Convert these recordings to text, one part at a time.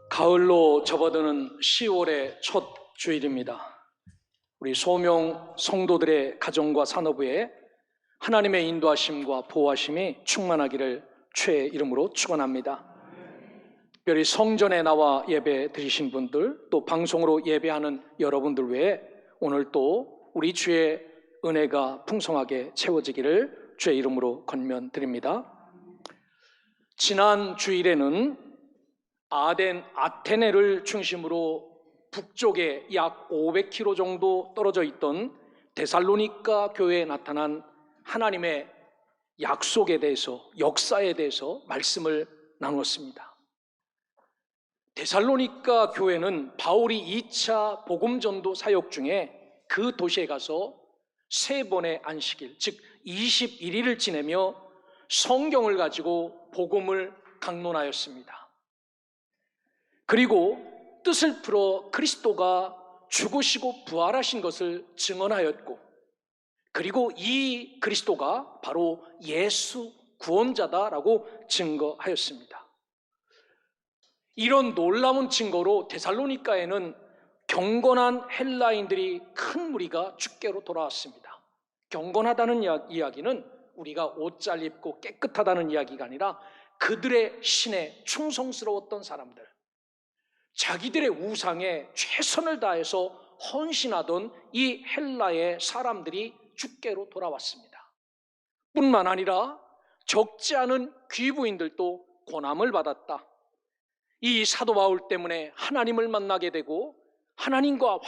가을로 접어드는 10월의 첫 주일입니다. 우리 소명 성도들의 가정과 산업에 하나님의 인도하심과 보호하심이 충만하기를 주의 이름으로 축원합니다. 특별히 성전에 나와 예배 드리신 분들, 또 방송으로 예배하는 여러분들 외에 오늘 또 우리 주의 은혜가 풍성하게 채워지기를 주의 이름으로 권면드립니다. 지난 주일에는 아테네를 중심으로 북쪽에 약 500km 정도 떨어져 있던 데살로니가 교회에 나타난 하나님의 약속에 대해서, 역사에 대해서 말씀을 나누었습니다. 데살로니가 교회는 바울이 2차 복음전도 사역 중에 그 도시에 가서 3번의 안식일, 즉 21일을 지내며 성경을 가지고 복음을 강론하였습니다. 그리고 뜻을 풀어 그리스도가 죽으시고 부활하신 것을 증언하였고, 그리고 이 그리스도가 바로 예수 구원자다라고 증거하였습니다. 이런 놀라운 증거로 데살로니가에는 경건한 헬라인들이 큰 무리가 주께로 돌아왔습니다. 경건하다는 이야기는 우리가 옷 잘 입고 깨끗하다는 이야기가 아니라 그들의 신에 충성스러웠던 사람들, 자기들의 우상에 최선을 다해서 헌신하던 이 헬라의 사람들이 주께로 돌아왔습니다. 뿐만 아니라 적지 않은 귀부인들도 권함을 받았다. 이 사도 바울 때문에 하나님을 만나게 되고 하나님과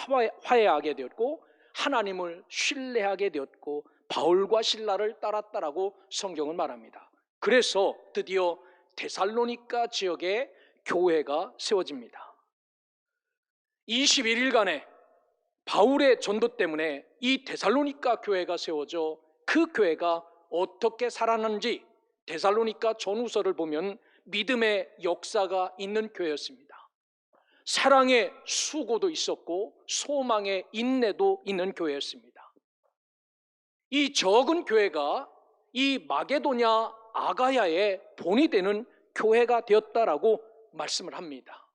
화해하게 되었고 하나님을 신뢰하게 되었고 바울과 실라를 따랐다라고 성경은 말합니다. 그래서 드디어 데살로니가 지역에 교회가 세워집니다. 21일간의 바울의 전도 때문에 이 데살로니가 교회가 세워져 그 교회가 어떻게 살아났는지 데살로니가 전후서를 보면 믿음의 역사가 있는 교회였습니다. 사랑의 수고도 있었고 소망의 인내도 있는 교회였습니다. 이 적은 교회가 이 마게도냐 아가야의 본이 되는 교회가 되었다라고 말씀을 합니다.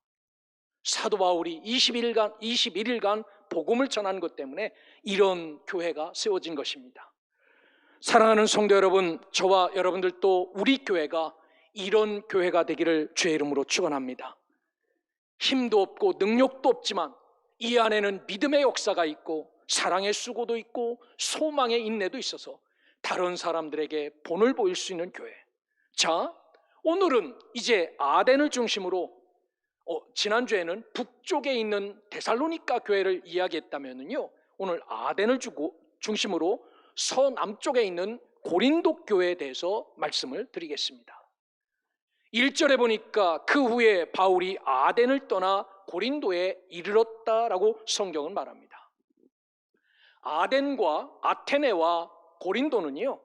사도 바울이 21일간 복음을 전한 것 때문에 이런 교회가 세워진 것입니다. 사랑하는 성도 여러분, 저와 여러분들도 우리 교회가 이런 교회가 되기를 주의 이름으로 축원합니다. 힘도 없고 능력도 없지만 이 안에는 믿음의 역사가 있고 사랑의 수고도 있고 소망의 인내도 있어서 다른 사람들에게 본을 보일 수 있는 교회. 자, 오늘은 이제 아덴을 중심으로 지난주에는 북쪽에 있는 데살로니가 교회를 이야기했다면요, 오늘 아덴을 중심으로 서남쪽에 있는 고린도 교회에 대해서 말씀을 드리겠습니다. 1절에 보니까 그 후에 바울이 아덴을 떠나 고린도에 이르렀다라고 성경은 말합니다. 아덴과 아테네와 고린도는요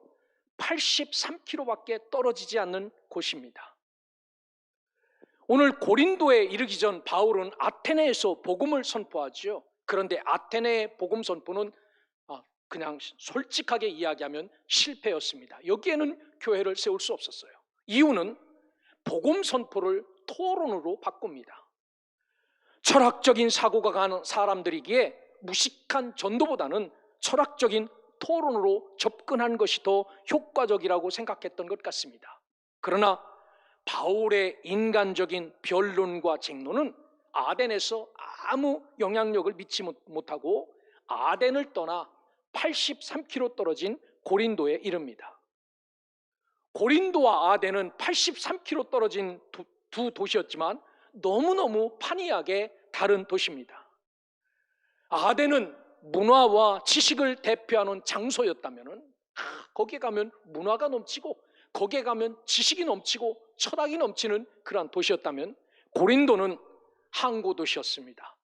83km밖에 떨어지지 않는 곳입니다. 오늘 고린도에 이르기 전 바울은 아테네에서 복음을 선포하죠. 그런데 아테네의 복음 선포는 그냥 솔직하게 이야기하면 실패였습니다. 여기에는 교회를 세울 수 없었어요. 이유는 복음 선포를 토론으로 바꿉니다. 철학적인 사고가 가는 사람들이기에 무식한 전도보다는 철학적인 토론으로 접근한 것이 더 효과적이라고 생각했던 것 같습니다. 그러나 바울의 인간적인 변론과 쟁론은 아덴에서 아무 영향력을 미치지 못하고 아덴을 떠나 83km 떨어진 고린도에 이릅니다. 고린도와 아덴은 83km 떨어진 두 도시였지만 너무너무 판이하게 다른 도시입니다. 아덴은 문화와 지식을 대표하는 장소였다면 거기에 가면 문화가 넘치고 거기에 가면 지식이 넘치고 철학이 넘치는 그러한 도시였다면 고린도는 항구 도시였습니다.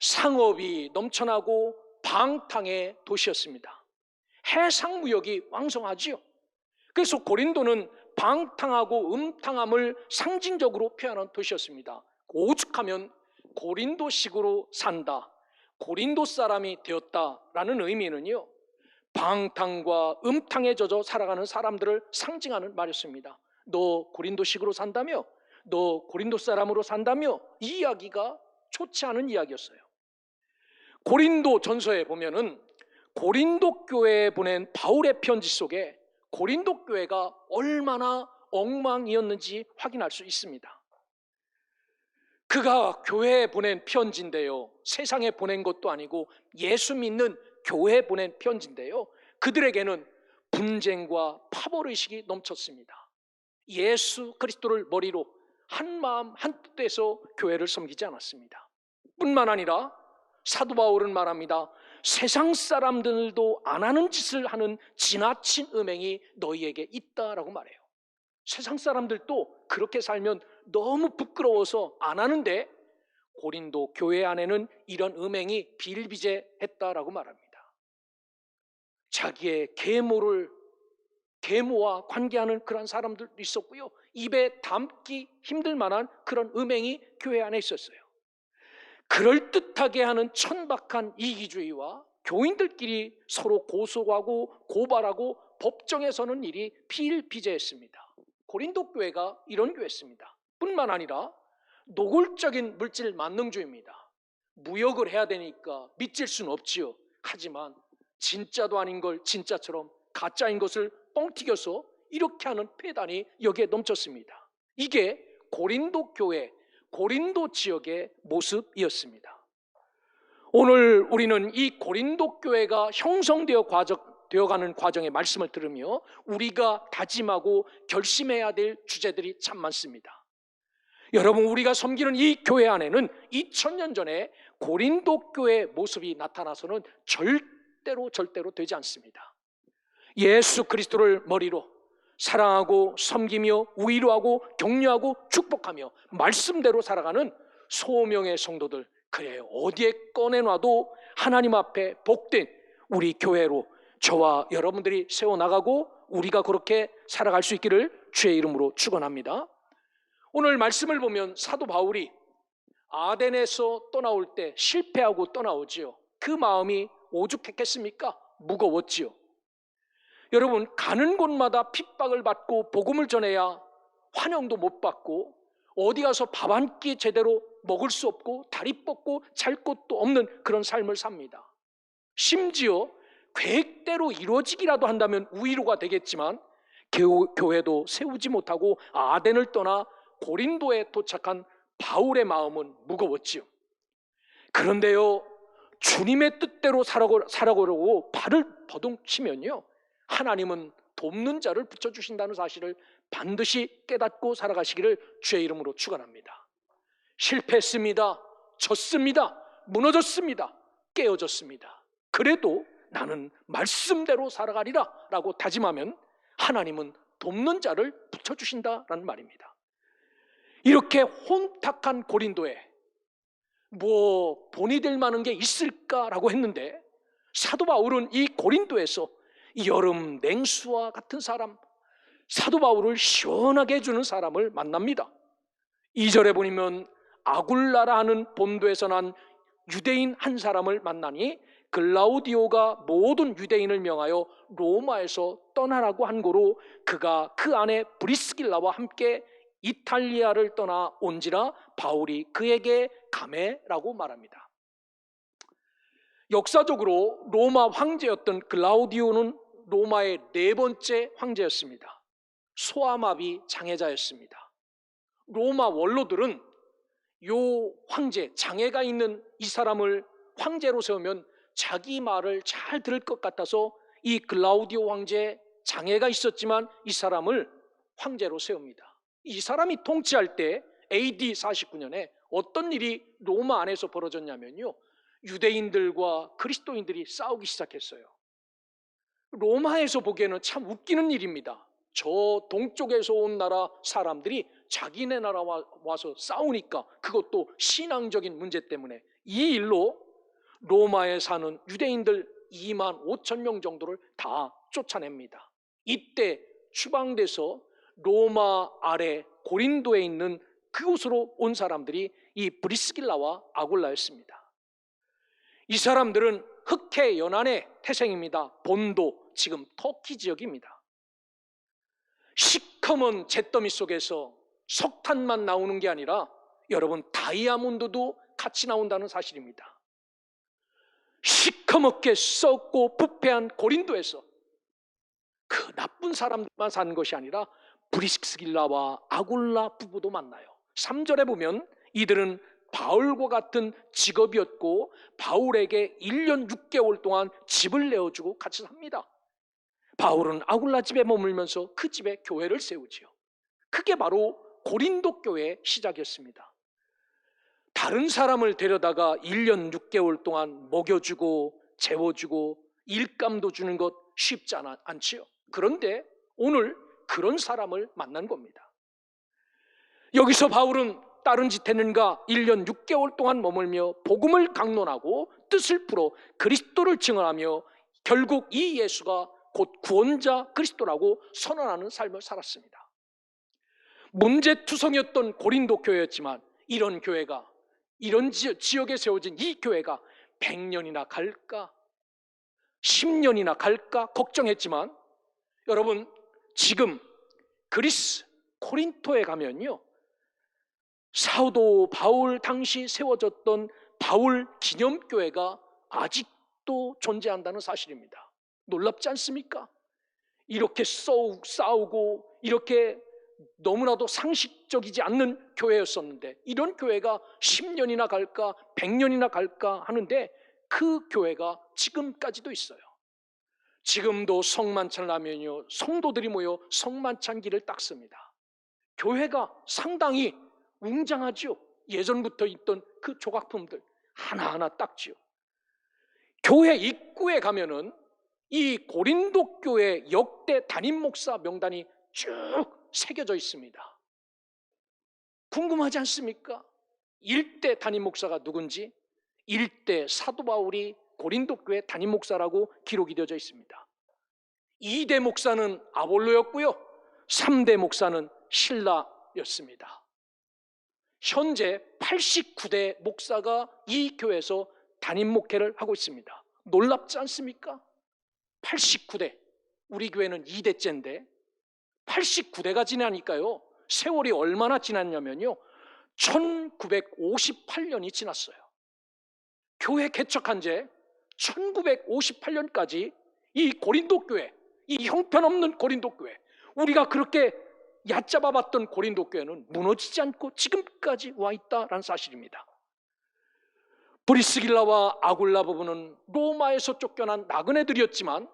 상업이 넘쳐나고 방탕의 도시였습니다. 해상무역이 왕성하지요. 그래서 고린도는 방탕하고 음탕함을 상징적으로 표현한 도시였습니다. 오죽하면 고린도식으로 산다, 고린도 사람이 되었다라는 의미는요, 방탕과 음탕에 젖어 살아가는 사람들을 상징하는 말이었습니다. 너 고린도식으로 산다며? 너 고린도 사람으로 산다며? 이 이야기가 좋지 않은 이야기였어요. 고린도 전서에 보면은 고린도 교회에 보낸 바울의 편지 속에 고린도 교회가 얼마나 엉망이었는지 확인할 수 있습니다. 그가 교회에 보낸 편지인데요, 세상에 보낸 것도 아니고 예수 믿는 교회에 보낸 편지인데요, 그들에게는 분쟁과 파벌의식이 넘쳤습니다. 예수 그리스도를 머리로 한 마음 한 뜻에서 교회를 섬기지 않았습니다. 뿐만 아니라 사도 바울은 말합니다. 세상 사람들도 안 하는 짓을 하는 지나친 음행이 너희에게 있다라고 말해요. 세상 사람들도 그렇게 살면 너무 부끄러워서 안 하는데 고린도 교회 안에는 이런 음행이 비일비재했다라고 말합니다. 자기의 계모와 관계하는 그런 사람들도 있었고요, 입에 담기 힘들 만한 그런 음행이 교회 안에 있었어요. 그럴듯하게 하는 천박한 이기주의와 교인들끼리 서로 고소하고 고발하고 법정에 서는 일이 비일비재했습니다. 고린도 교회가 이런 교회였습니다. 뿐만 아니라 노골적인 물질 만능주의입니다. 무역을 해야 되니까 믿질 수는 없지요. 하지만 진짜도 아닌 걸 진짜처럼 가짜인 것을 뻥튀겨서 이렇게 하는 폐단이 여기에 넘쳤습니다. 이게 고린도 교회, 고린도 지역의 모습이었습니다. 오늘 우리는 이 고린도 교회가 형성되어 가는 과정의 말씀을 들으며 우리가 다짐하고 결심해야 될 주제들이 참 많습니다. 여러분, 우리가 섬기는 이 교회 안에는 2000년 전에 고린도 교회의 모습이 나타나서는 절대로 되지 않습니다. 예수 그리스도를 머리로 사랑하고 섬기며 위로하고 격려하고 축복하며 말씀대로 살아가는 소명의 성도들, 그래요, 어디에 꺼내놔도 하나님 앞에 복된 우리 교회로 저와 여러분들이 세워나가고 우리가 그렇게 살아갈 수 있기를 주의 이름으로 축원합니다. 오늘 말씀을 보면 사도 바울이 아덴에서 떠나올 때 실패하고 떠나오지요. 그 마음이 오죽했겠습니까? 무거웠지요. 여러분, 가는 곳마다 핍박을 받고 복음을 전해야 환영도 못 받고 어디 가서 밥 한 끼 제대로 먹을 수 없고 다리 뻗고 잘 곳도 없는 그런 삶을 삽니다. 심지어 계획대로 이루어지기라도 한다면 위로가 되겠지만 교회도 세우지 못하고 아덴을 떠나 고린도에 도착한 바울의 마음은 무거웠지요. 그런데요, 주님의 뜻대로 살아가려고 발을 버둥치면요, 하나님은 돕는 자를 붙여주신다는 사실을 반드시 깨닫고 살아가시기를 주의 이름으로 축원합니다. 실패했습니다. 졌습니다. 무너졌습니다. 깨어졌습니다. 그래도 나는 말씀대로 살아가리라 라고 다짐하면 하나님은 돕는 자를 붙여주신다라는 말입니다. 이렇게 혼탁한 고린도에 뭐 본이 될 만한 게 있을까라고 했는데 사도 바울은 이 고린도에서 여름 냉수와 같은 사람, 사도 바울을 시원하게 해주는 사람을 만납니다. 2절에 보면 아굴라라 하는 본도에서 난 유대인 한 사람을 만나니 글라우디오가 모든 유대인을 명하여 로마에서 떠나라고 한 고로 그가 그 안에 브리스길라와 함께 이탈리아를 떠나 온지라 바울이 그에게 가매라고 말합니다. 역사적으로 로마 황제였던 글라우디오는 로마의 4번째 황제였습니다. 소아마비 장애자였습니다. 로마 원로들은 요 황제, 장애가 있는 이 사람을 황제로 세우면 자기 말을 잘 들을 것 같아서 이 글라우디오 황제, 장애가 있었지만 이 사람을 황제로 세웁니다. 이 사람이 통치할 때 AD 49년에 어떤 일이 로마 안에서 벌어졌냐면요, 유대인들과 그리스도인들이 싸우기 시작했어요. 로마에서 보기에는 참 웃기는 일입니다. 저 동쪽에서 온 나라 사람들이 자기네 나라 와서 싸우니까, 그것도 신앙적인 문제 때문에 이 일로 로마에 사는 유대인들 2만 5천 명 정도를 다 쫓아냅니다. 이때 추방돼서 로마 아래 고린도에 있는 그곳으로 온 사람들이 이 브리스길라와 아굴라였습니다. 이 사람들은 흑해 연안의 태생입니다. 본도, 지금 터키 지역입니다. 시커먼 잿더미 속에서 석탄만 나오는 게 아니라 여러분 다이아몬드도 같이 나온다는 사실입니다. 시커멓게 썩고 부패한 고린도에서 그 나쁜 사람들만 사는 것이 아니라 브리스길라와 아굴라 부부도 만나요. 3절에 보면 이들은 바울과 같은 직업이었고 바울에게 1년 6개월 동안 집을 내어주고 같이 삽니다. 바울은 아굴라 집에 머물면서 그 집에 교회를 세우지요. 그게 바로 고린도 교회의 시작이었습니다. 다른 사람을 데려다가 1년 6개월 동안 먹여주고 재워주고 일감도 주는 것 쉽지 않지요. 그런데 오늘 그런 사람을 만난 겁니다. 여기서 바울은 다른 짓 했는가 1년 6개월 동안 머물며 복음을 강론하고 뜻을 풀어 그리스도를 증언하며 결국 이 예수가 곧 구원자 그리스도라고 선언하는 삶을 살았습니다. 문제투성이었던 고린도 교회였지만 이런 교회가, 이런 지역에 세워진 이 교회가 100년이나 갈까 10년이나 갈까 걱정했지만 여러분 지금 그리스 코린토에 가면요, 사도 바울 당시 세워졌던 바울 기념교회가 아직도 존재한다는 사실입니다. 놀랍지 않습니까? 이렇게 싸우고 이렇게 너무나도 상식적이지 않는 교회였었는데 이런 교회가 10년이나 갈까 100년이나 갈까 하는데 그 교회가 지금까지도 있어요. 지금도 성만찬을 하면요, 성도들이 모여 성만찬기를 닦습니다. 교회가 상당히 웅장하죠. 예전부터 있던 그 조각품들 하나하나 닦지요. 교회 입구에 가면은 이 고린도 교회 역대 담임 목사 명단이 쭉 새겨져 있습니다. 궁금하지 않습니까? 1대 담임 목사가 누군지. 1대 사도 바울이 고린도 교회 담임 목사라고 기록이 되어져 있습니다. 2대 목사는 아볼로였고요, 3대 목사는 실라였습니다. 현재 89대 목사가 이 교회에서 담임 목회를 하고 있습니다. 놀랍지 않습니까? 89대, 우리 교회는 2대째인데 89대가 지나니까요, 세월이 얼마나 지났냐면요 1958년이 지났어요. 교회 개척한 지 1958년까지 이 고린도 교회, 이 형편없는 고린도 교회, 우리가 그렇게 얕잡아봤던 고린도 교회는 무너지지 않고 지금까지 와 있다는 사실입니다. 브리스길라와 아굴라 부부는 로마에서 쫓겨난 나그네들이었지만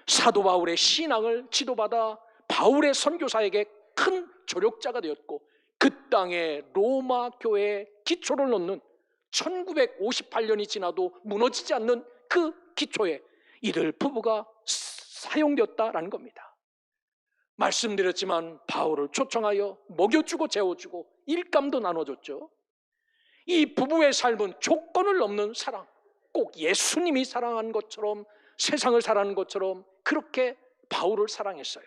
사도 바울의 신앙을 지도받아 바울의 선교사에게 큰 조력자가 되었고 그 땅에 로마 교회의 기초를 놓는 1958년이 지나도 무너지지 않는 그 기초에 이들 부부가 사용되었다라는 겁니다. 말씀드렸지만 바울을 초청하여 먹여주고 재워주고 일감도 나눠줬죠. 이 부부의 삶은 조건을 넘는 사랑, 꼭 예수님이 사랑한 것처럼 세상을 사랑하는 것처럼 그렇게 바울을 사랑했어요.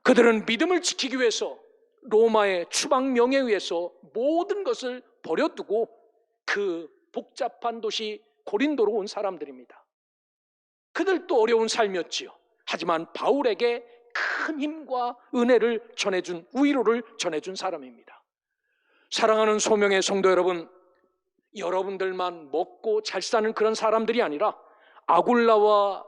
그들은 믿음을 지키기 위해서 로마의 추방 명에 의해서 모든 것을 버려두고 그 복잡한 도시 고린도로 온 사람들입니다. 그들도 어려운 삶이었지요. 하지만 바울에게 큰 힘과 은혜를 전해준, 위로를 전해준 사람입니다. 사랑하는 소명의 성도 여러분, 여러분들만 먹고 잘 사는 그런 사람들이 아니라 아굴라와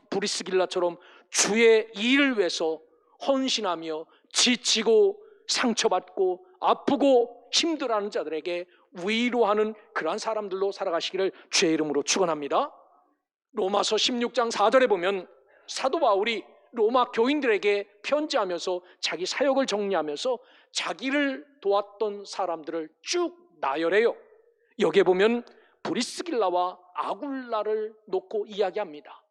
브리스길라처럼 주의 일을 위해서 헌신하며 지치고 상처받고 아프고 힘들어하는 자들에게 위로하는 그러한 사람들로 살아가시기를 주의 이름으로 축원합니다. 로마서 16장 4절에 보면 사도 바울이 로마 교인들에게 편지하면서 자기 사역을 정리하면서 자기를 도왔던 사람들을 쭉 나열해요. 여기에 보면 브리스길라와 아굴라를 놓고 이야기합니다.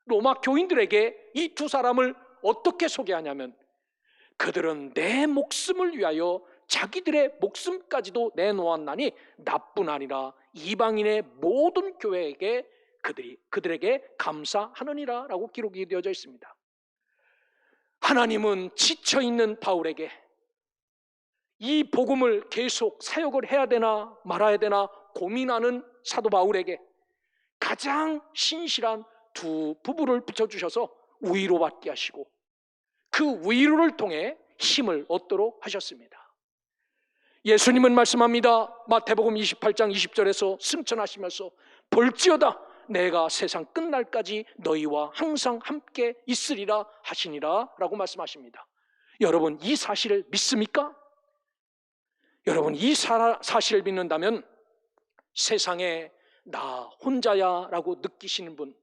로마 교인들에게 이 두 사람을 어떻게 소개하냐면 그들은 내 목숨을 위하여 자기들의 목숨까지도 내놓았나니 나뿐 아니라 이방인의 모든 교회에게 그들에게 감사하느니라 라고 기록이 되어져 있습니다. 하나님은 지쳐있는 바울에게 이 복음을 계속 사역을 해야 되나 말아야 되나 고민하는 사도 바울에게 가장 신실한 두 부부를 붙여주셔서 위로받게 하시고 그 위로를 통해 힘을 얻도록 하셨습니다. 예수님은 말씀합니다. 마태복음 28장 20절에서 승천하시면서 볼지어다 내가 세상 끝날까지 너희와 항상 함께 있으리라 하시니라 라고 말씀하십니다. 여러분, 이 사실을 믿습니까? 여러분, 이 사실을 믿는다면 세상에 나 혼자야 라고 느끼시는 분,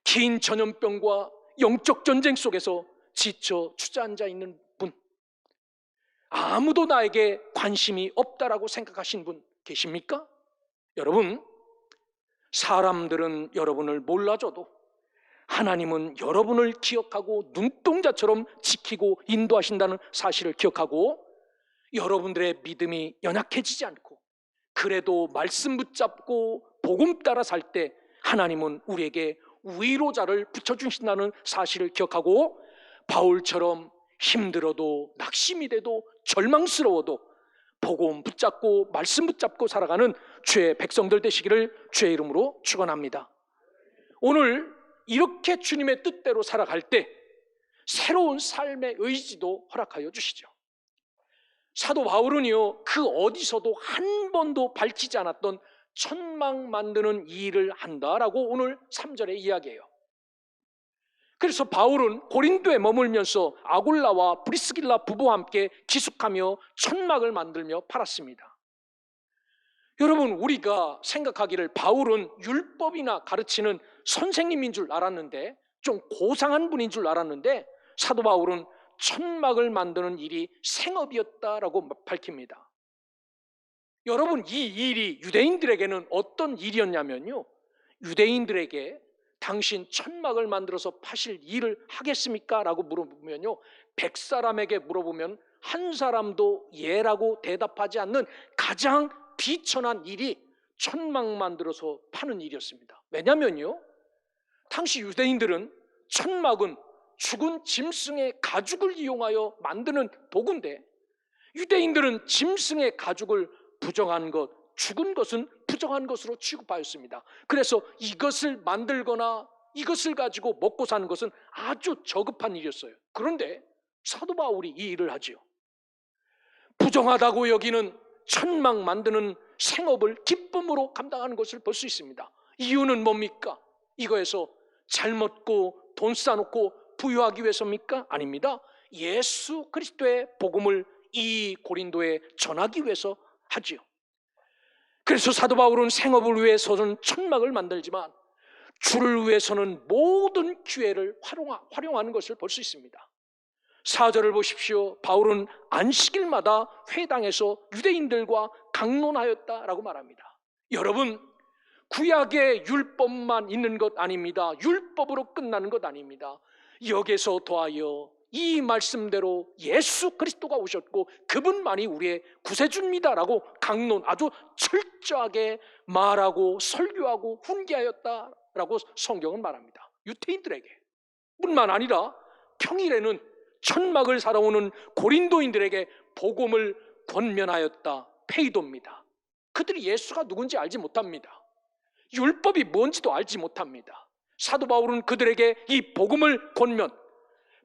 긴 전염병과 영적 전쟁 속에서 지쳐 주저앉아 있는 분, 아무도 나에게 관심이 없다라고 생각하시는 분 계십니까? 여러분, 사람들은 여러분을 몰라줘도 하나님은 여러분을 기억하고 눈동자처럼 지키고 인도하신다는 사실을 기억하고 여러분들의 믿음이 연약해지지 않고 그래도 말씀 붙잡고 복음 따라 살 때 하나님은 우리에게 위로자를 붙여주신다는 사실을 기억하고 바울처럼 힘들어도 낙심이 돼도 절망스러워도 복음 붙잡고 말씀 붙잡고 살아가는 주의 백성들 되시기를 주의 이름으로 축원합니다. 오늘 이렇게 주님의 뜻대로 살아갈 때 새로운 삶의 의지도 허락하여 주시죠. 사도 바울은요, 그 어디서도 한 번도 밝히지 않았던 천막 만드는 일을 한다라고 오늘 3절에 이야기해요. 그래서 바울은 고린도에 머물면서 아굴라와 브리스길라 부부와 함께 기숙하며 천막을 만들며 팔았습니다. 여러분, 우리가 생각하기를 바울은 율법이나 가르치는 선생님인 줄 알았는데, 좀 고상한 분인 줄 알았는데, 사도 바울은 천막을 만드는 일이 생업이었다라고 밝힙니다. 여러분, 이 일이 유대인들에게는 어떤 일이었냐면요, 유대인들에게 당신 천막을 만들어서 파실 일을 하겠습니까? 라고 물어보면요, 100사람에게 물어보면 한 사람도 예라고 대답하지 않는 가장 비천한 일이 천막 만들어서 파는 일이었습니다. 왜냐면요, 당시 유대인들은 천막은 죽은 짐승의 가죽을 이용하여 만드는 도구인데, 유대인들은 짐승의 가죽을 부정한 것, 죽은 것은 부정한 것으로 취급하였습니다. 그래서 이것을 만들거나 이것을 가지고 먹고 사는 것은 아주 저급한 일이었어요. 그런데 사도 바울이 이 일을 하지요. 부정하다고 여기는 천막 만드는 생업을 기쁨으로 감당하는 것을 볼 수 있습니다. 이유는 뭡니까? 이거에서 잘 먹고 돈 쌓아놓고 부유하기 위해서입니까? 아닙니다. 예수 그리스도의 복음을 이 고린도에 전하기 위해서 하지요. 그래서 사도 바울은 생업을 위해서는 천막을 만들지만 주를 위해서는 모든 기회를 활용하는 것을 볼 수 있습니다. 4절을 보십시오. 바울은 안식일마다 회당에서 유대인들과 강론하였다라고 말합니다. 여러분, 구약의 율법만 있는 것 아닙니다. 율법으로 끝나는 것 아닙니다. 여기서 더하여 이 말씀대로 예수 그리스도가 오셨고 그분만이 우리의 구세주입니다라고 강론, 아주 철저하게 말하고 설교하고 훈계하였다라고 성경은 말합니다. 유대인들에게 뿐만 아니라 평일에는 천막을 살아오는 고린도인들에게 복음을 권면하였다. 페이도입니다. 그들이 예수가 누군지 알지 못합니다. 율법이 뭔지도 알지 못합니다. 사도 바울은 그들에게 이 복음을 권면,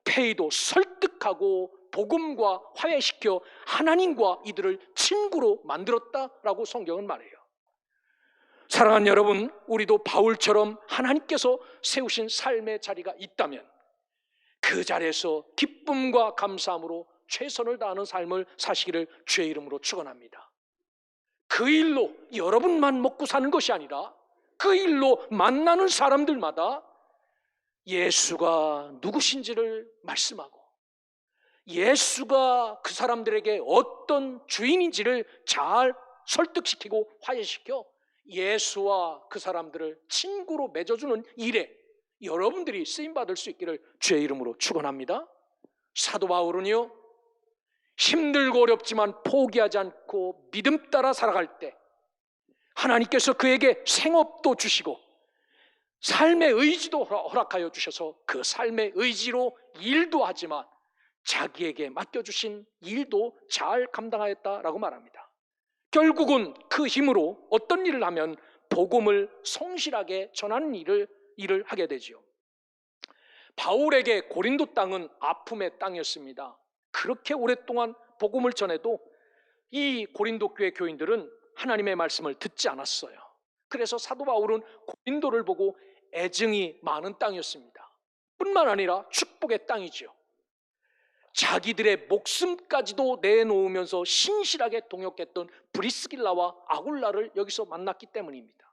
페이도 설득하고 복음과 화해시켜 하나님과 이들을 친구로 만들었다라고 성경은 말해요. 사랑하는 여러분, 우리도 바울처럼 하나님께서 세우신 삶의 자리가 있다면 그 자리에서 기쁨과 감사함으로 최선을 다하는 삶을 사시기를 주의 이름으로 축원합니다. 그 일로 여러분만 먹고 사는 것이 아니라 그 일로 만나는 사람들마다 예수가 누구신지를 말씀하고 예수가 그 사람들에게 어떤 주인인지를 잘 설득시키고 화해시켜 예수와 그 사람들을 친구로 맺어주는 일에 여러분들이 쓰임받을 수 있기를 주의 이름으로 축원합니다. 사도 바울은요, 힘들고 어렵지만 포기하지 않고 믿음 따라 살아갈 때 하나님께서 그에게 생업도 주시고 삶의 의지도 허락하여 주셔서 그 삶의 의지로 일도 하지만 자기에게 맡겨주신 일도 잘 감당하였다라고 말합니다. 결국은 그 힘으로 어떤 일을 하면 복음을 성실하게 전하는 일을 하게 되지요. 바울에게 고린도 땅은 아픔의 땅이었습니다. 그렇게 오랫동안 복음을 전해도 이 고린도 교회 교인들은 하나님의 말씀을 듣지 않았어요. 그래서 사도 바울은 고린도를 보고 애증이 많은 땅이었습니다. 뿐만 아니라 축복의 땅이죠. 자기들의 목숨까지도 내놓으면서 신실하게 동역했던 브리스길라와 아굴라를 여기서 만났기 때문입니다.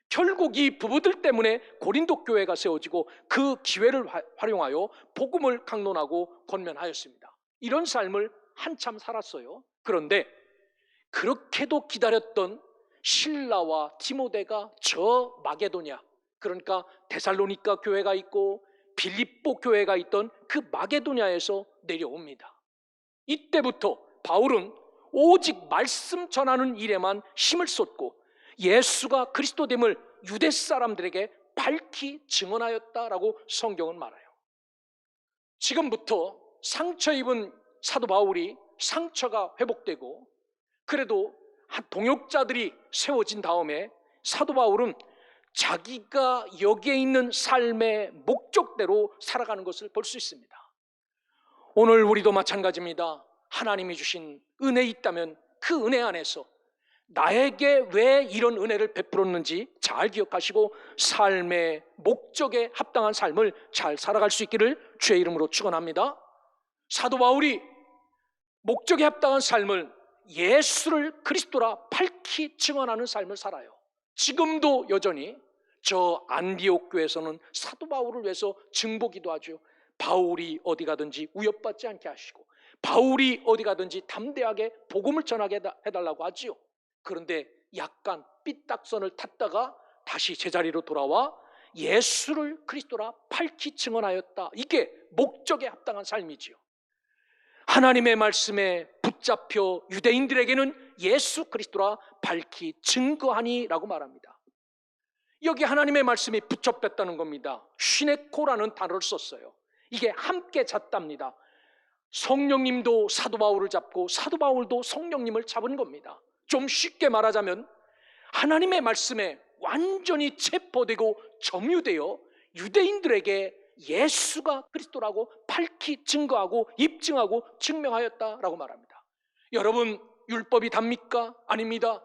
결국 이 부부들 때문에 고린도 교회가 세워지고 그 기회를 활용하여 복음을 강론하고 권면하였습니다. 이런 삶을 한참 살았어요. 그런데 그렇게도 기다렸던 실라와 디모데가 저 마게도냐, 그러니까 데살로니가 교회가 있고 빌립보 교회가 있던 그 마게도냐에서 내려옵니다. 이때부터 바울은 오직 말씀 전하는 일에만 힘을 쏟고 예수가 그리스도됨을 유대 사람들에게 밝히 증언하였다라고 성경은 말해요. 지금부터 상처 입은 사도 바울이 상처가 회복되고 그래도 동역자들이 세워진 다음에 사도 바울은 자기가 여기에 있는 삶의 목적대로 살아가는 것을 볼 수 있습니다. 오늘 우리도 마찬가지입니다. 하나님이 주신 은혜 있다면 그 은혜 안에서 나에게 왜 이런 은혜를 베풀었는지 잘 기억하시고 삶의 목적에 합당한 삶을 잘 살아갈 수 있기를 주의 이름으로 축원합니다. 사도 바울이 목적에 합당한 삶을 예수를 그리스도라 밝히 증언하는 삶을 살아요. 지금도 여전히 저 안디옥 교회에서는 사도 바울을 위해서 증보기도 하죠. 바울이 어디 가든지 위협받지 않게 하시고 바울이 어디 가든지 담대하게 복음을 전하게 해달라고 하지요. 그런데 약간 삐딱선을 탔다가 다시 제자리로 돌아와 예수를 그리스도라 밝히 증언하였다. 이게 목적에 합당한 삶이지요. 하나님의 말씀에 붙잡혀 유대인들에게는 예수 그리스도라 밝히 증거하니라고 말합니다. 여기 하나님의 말씀이 붙잡혔다는 겁니다. 슈네코라는 단어를 썼어요. 이게 함께 잤답니다. 성령님도 사도 바울을 잡고 사도 바울도 성령님을 잡은 겁니다. 좀 쉽게 말하자면 하나님의 말씀에 완전히 체포되고 점유되어 유대인들에게 예수가 그리스도라고 밝히 증거하고 입증하고 증명하였다라고 말합니다. 여러분, 율법이 답니까? 아닙니다.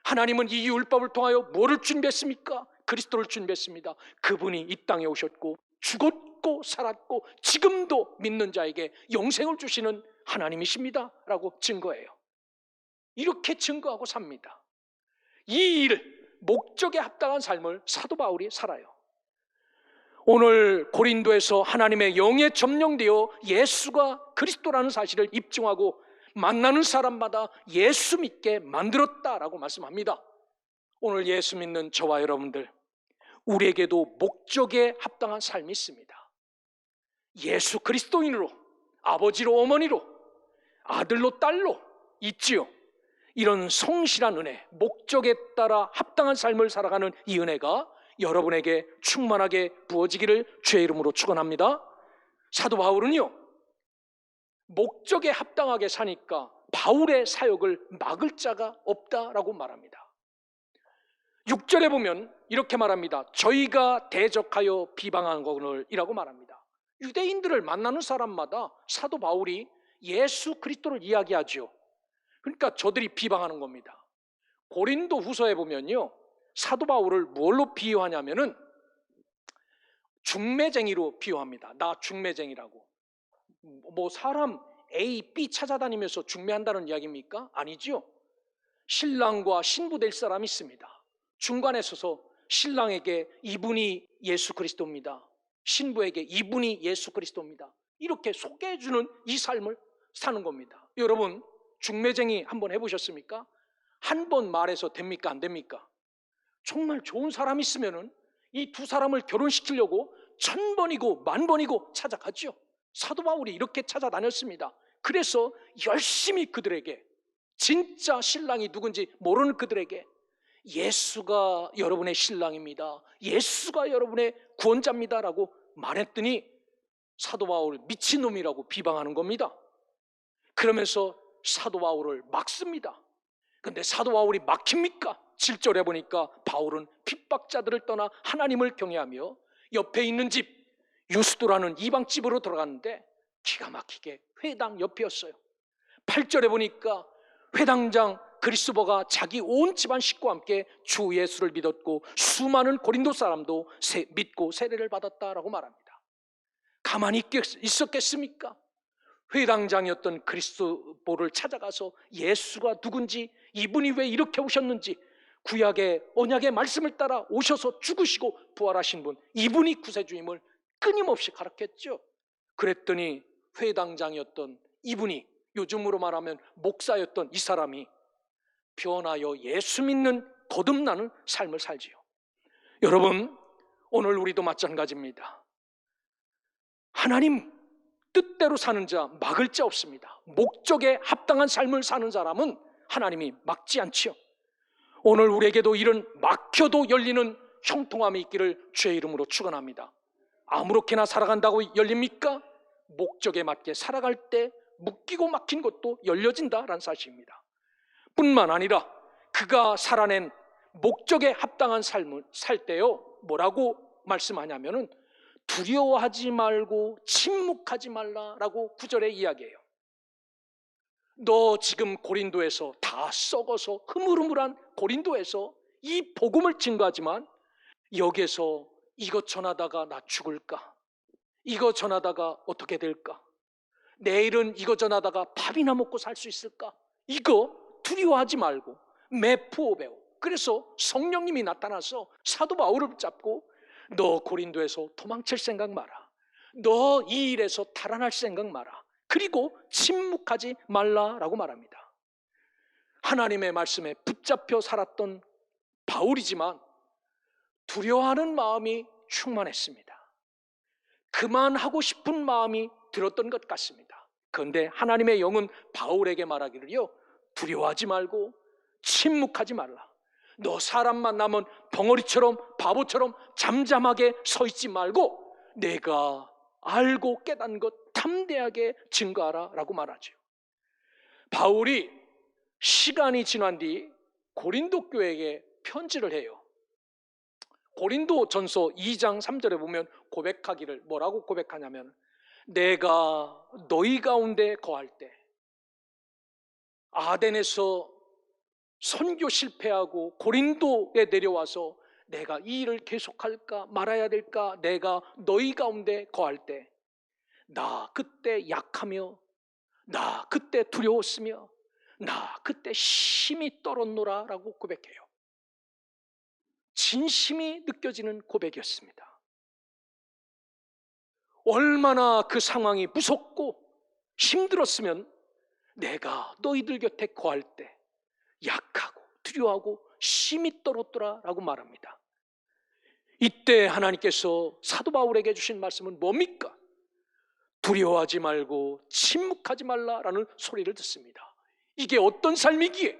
하나님은 이 율법을 통하여 뭐를 준비했습니까? 그리스도를 준비했습니다. 그분이 이 땅에 오셨고 죽었고 살았고 지금도 믿는 자에게 영생을 주시는 하나님이십니다 라고 증거해요. 이렇게 증거하고 삽니다. 이 일, 목적에 합당한 삶을 사도 바울이 살아요. 오늘 고린도에서 하나님의 영에 점령되어 예수가 그리스도라는 사실을 입증하고 만나는 사람마다 예수 믿게 만들었다라고 말씀합니다. 오늘 예수 믿는 저와 여러분들, 우리에게도 목적에 합당한 삶이 있습니다. 예수 그리스도인으로, 아버지로 어머니로, 아들로 딸로 있지요. 이런 성실한 은혜, 목적에 따라 합당한 삶을 살아가는 이 은혜가 여러분에게 충만하게 부어지기를 주의 이름으로 축원합니다. 사도 바울은요, 목적에 합당하게 사니까 바울의 사역을 막을 자가 없다라고 말합니다. 6절에 보면 이렇게 말합니다. 저희가 대적하여 비방한 것을이라고 말합니다. 유대인들을 만나는 사람마다 사도 바울이 예수 그리스도를 이야기하죠. 그러니까 저들이 비방하는 겁니다. 고린도 후서에 보면요, 사도 바울을 뭘로 비유하냐면은 중매쟁이로 비유합니다. 나 중매쟁이라고. 뭐 사람 A, B 찾아다니면서 중매한다는 이야기입니까? 아니죠. 신랑과 신부 될 사람이 있습니다. 중간에 서서 신랑에게 이분이 예수 그리스도입니다. 신부에게 이분이 예수 그리스도입니다. 이렇게 소개해주는 이 삶을 사는 겁니다. 여러분, 중매쟁이 한번 해보셨습니까? 한 번 말해서 됩니까? 안 됩니까? 정말 좋은 사람이 있으면은 이 두 사람을 결혼시키려고 1000번이고 10,000번이고 찾아가죠. 사도 바울이 이렇게 찾아다녔습니다. 그래서 열심히 그들에게, 진짜 신랑이 누군지 모르는 그들에게 예수가 여러분의 신랑입니다, 예수가 여러분의 구원자입니다 라고 말했더니 사도 바울 미친놈이라고 비방하는 겁니다. 그러면서 사도 바울을 막습니다. 근데 사도 바울이 막힙니까? 7절에 보니까 바울은 핍박자들을 떠나 하나님을 경외하며 옆에 있는 집 유스도라는 이방집으로 들어갔는데 기가 막히게 회당 옆이었어요. 8절에 보니까 회당장 그리스도가 자기 온 집안 식구와 함께 주 예수를 믿었고 수많은 고린도 사람도 믿고 세례를 받았다라고 말합니다. 가만히 있었겠습니까? 회당장이었던 그리스도를 찾아가서 예수가 누군지, 이분이 왜 이렇게 오셨는지, 구약의 언약의 말씀을 따라 오셔서 죽으시고 부활하신 분, 이분이 구세주임을 끊임없이 가르쳤죠. 그랬더니 회당장이었던 이분이, 요즘으로 말하면 목사였던 이 사람이 변하여 예수 믿는 거듭나는 삶을 살지요. 여러분, 오늘 우리도 마찬가지입니다. 하나님 뜻대로 사는 자 막을 자 없습니다. 목적에 합당한 삶을 사는 사람은 하나님이 막지 않지요. 오늘 우리에게도 이런 막혀도 열리는 형통함이 있기를 주의 이름으로 축원합니다. 아무렇게나 살아간다고 열립니까? 목적에 맞게 살아갈 때 묶이고 막힌 것도 열려진다라는 사실입니다. 뿐만 아니라 그가 살아낸 목적에 합당한 삶을 살 때요, 뭐라고 말씀하냐면은 두려워하지 말고 침묵하지 말라라고 9절에 이야기해요. 너 지금 고린도에서 다 썩어서 흐물흐물한 고린도에서 이 복음을 증거하지만 여기에서 이것 전하다가 나 죽을까? 이거 전하다가 어떻게 될까? 내일은 이거 전하다가 밥이나 먹고 살 수 있을까? 이거 두려워하지 말고 매푸어 배워. 그래서 성령님이 나타나서 사도 바울을 붙잡고 너 고린도에서 도망칠 생각 마라. 너 이 일에서 달아날 생각 마라. 그리고 침묵하지 말라라고 말합니다. 하나님의 말씀에 붙잡혀 살았던 바울이지만 두려워하는 마음이 충만했습니다. 그만하고 싶은 마음이 들었던 것 같습니다. 그런데 하나님의 영은 바울에게 말하기를요, 두려워하지 말고 침묵하지 말라. 너 사람 만나면 벙어리처럼 바보처럼 잠잠하게 서 있지 말고 내가 알고 깨닫는 것 담대하게 증거하라 라고 말하죠. 바울이 시간이 지난 뒤 고린도 교회에게 편지를 해요. 고린도 전서 2장 3절에 보면 고백하기를 뭐라고 고백하냐면, 내가 너희 가운데 거할 때 아덴에서 선교 실패하고 고린도에 내려와서 내가 이 일을 계속할까 말아야 될까, 내가 너희 가운데 거할 때 나 그때 약하며 나 그때 두려웠으며 나 그때 심히 떨었노라 라고 고백해요. 진심이 느껴지는 고백이었습니다. 얼마나 그 상황이 무섭고 힘들었으면 내가 너희들 곁에 거할 때 약하고 두려워하고 심히 떨었더라 라고 말합니다. 이때 하나님께서 사도 바울에게 주신 말씀은 뭡니까? 두려워하지 말고 침묵하지 말라라는 소리를 듣습니다. 이게 어떤 삶이기에?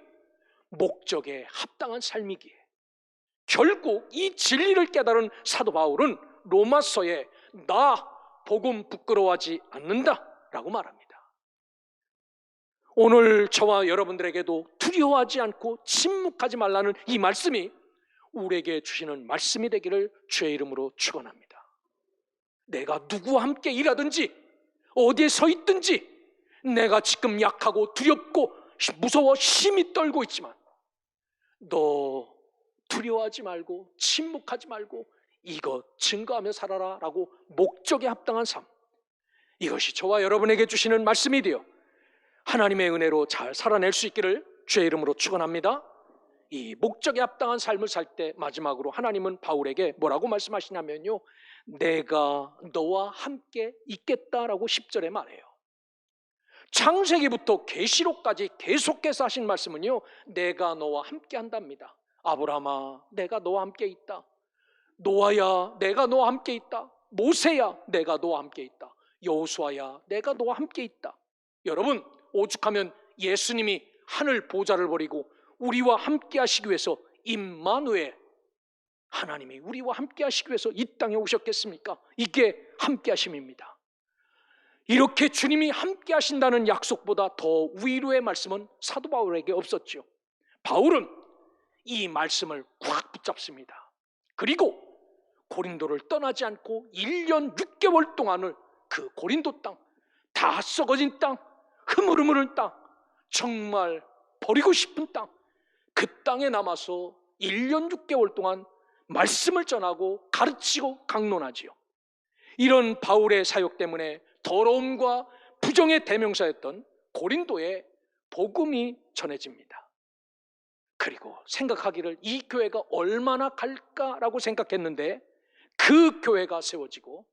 목적에 합당한 삶이기에. 결국 이 진리를 깨달은 사도 바울은 로마서에 나 복음 부끄러워하지 않는다 라고 말합니다. 오늘 저와 여러분들에게도 두려워하지 않고 침묵하지 말라는 이 말씀이 우리에게 주시는 말씀이 되기를 주의 이름으로 축원합니다. 내가 누구와 함께 일하든지 어디에 서 있든지 내가 지금 약하고 두렵고 무서워 심히 떨고 있지만 너 두려워하지 말고 침묵하지 말고 이것 증거하며 살아라 라고 목적에 합당한 삶, 이것이 저와 여러분에게 주시는 말씀이 되어 하나님의 은혜로 잘 살아낼 수 있기를 주의 이름으로 축원합니다. 이 목적에 합당한 삶을 살 때 마지막으로 하나님은 바울에게 뭐라고 말씀하시냐면요, 내가 너와 함께 있겠다라고 10절에 말해요. 창세기부터 계시록까지 계속해서 하신 말씀은요, 내가 너와 함께 한답니다. 아브라함아 내가 너와 함께 있다. 노아야 내가 너와 함께 있다. 모세야 내가 너와 함께 있다. 여호수아야 내가 너와 함께 있다. 여러분, 오죽하면 예수님이 하늘 보좌를 버리고 우리와 함께 하시기 위해서 임마누엘, 하나님이 우리와 함께 하시기 위해서 이 땅에 오셨겠습니까? 이게 함께 하심입니다. 이렇게 주님이 함께 하신다는 약속보다 더 위로의 말씀은 사도 바울에게 없었죠. 바울은 이 말씀을 꽉 붙잡습니다. 그리고 고린도를 떠나지 않고 1년 6개월 동안을 그 고린도 땅 다 썩어진 땅, 흐물흐물한 땅, 정말 버리고 싶은 땅, 그 땅에 남아서 1년 6개월 동안 말씀을 전하고 가르치고 강론하지요. 이런 바울의 사역 때문에 더러움과 부정의 대명사였던 고린도에 복음이 전해집니다. 그리고 생각하기를 이 교회가 얼마나 갈까라고 생각했는데 그 교회가 세워지고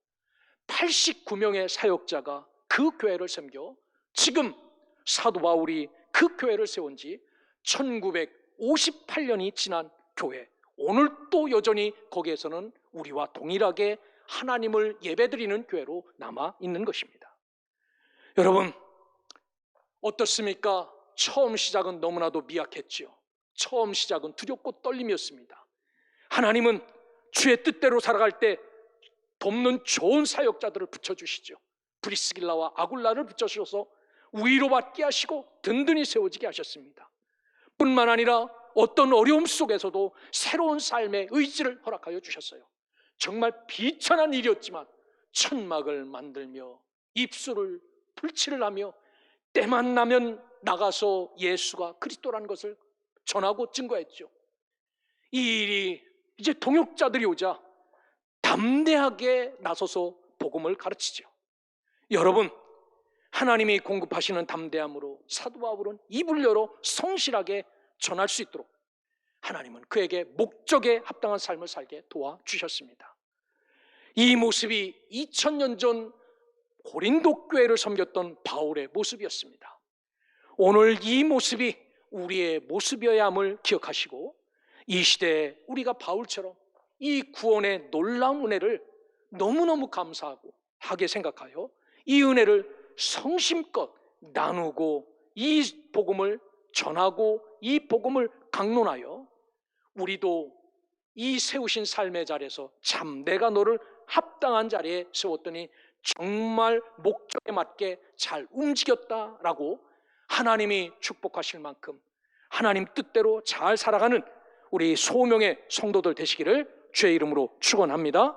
89명의 사역자가 그 교회를 섬겨 지금 사도 바울이 그 교회를 세운 지 1958년이 지난 교회, 오늘 또 여전히 거기에서는 우리와 동일하게 하나님을 예배드리는 교회로 남아 있는 것입니다. 여러분 어떻습니까? 처음 시작은 너무나도 미약했지요. 처음 시작은 두렵고 떨림이었습니다. 하나님은 주의 뜻대로 살아갈 때 돕는 좋은 사역자들을 붙여주시죠. 브리스길라와 아굴라를 붙여주셔서 위로받게 하시고 든든히 세워지게 하셨습니다. 뿐만 아니라 어떤 어려움 속에서도 새로운 삶의 의지를 허락하여 주셨어요. 정말 비천한 일이었지만 천막을 만들며 입술을 불칠을 하며 때만 나면 나가서 예수가 그리스도라는 것을 전하고 증거했죠. 이 일이 이제 동역자들이 오자 담대하게 나서서 복음을 가르치죠. 여러분, 하나님이 공급하시는 담대함으로 사도 바울은 입을 열어 성실하게 전할 수 있도록 하나님은 그에게 목적에 합당한 삶을 살게 도와주셨습니다. 이 모습이 2000년 전 고린도 교회를 섬겼던 바울의 모습이었습니다. 오늘 이 모습이 우리의 모습이어야 함을 기억하시고 이 시대에 우리가 바울처럼 이 구원의 놀라운 은혜를 너무너무 감사하고 하게 생각하여 이 은혜를 성심껏 나누고 이 복음을 전하고 이 복음을 강론하여 우리도 이 세우신 삶의 자리에서 참 내가 너를 합당한 자리에 세웠더니 정말 목적에 맞게 잘 움직였다라고 하나님이 축복하실 만큼 하나님 뜻대로 잘 살아가는 우리 소명의 성도들 되시기를 주의 이름으로 축원합니다.